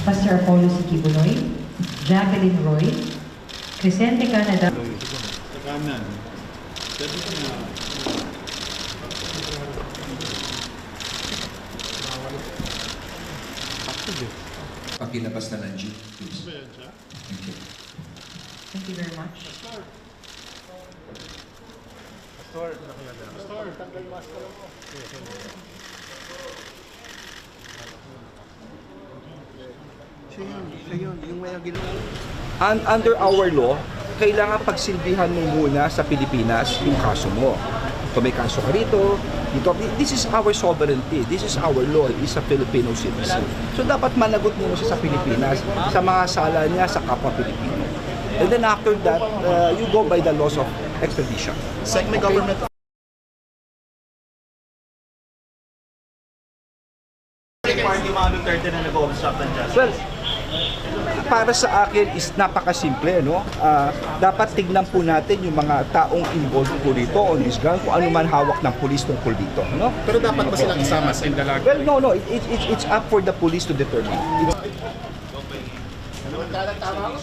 Pastor Apollo Sikibuloy, Jacqueline Roy, Crescente Canada. Sa kanan. Pakilabas na ng jeep, please. Thank you. Thank you very much. And under our law, kailangan pagsilbihan mo muna sa Pilipinas yung kaso mo. Kung may kaso ka rito, this is our sovereignty, this is our law, is a Filipino citizen. So dapat managot muna siya sa Pilipinas, sa mga sala niya sa kapwa Pilipino. And then after that, you go by the laws of extradition. Segment government. Party mga Duterte na nag-obstruct ng justice? Well, para sa akin is napakasimple, no? Dapat tignan po natin yung mga taong involved po dito on this ground, kung ano man hawak ng pulis tungkol dito, no? Pero dapat ba silang isama sa indalag? Well, no, it's up for the police to determine. Tama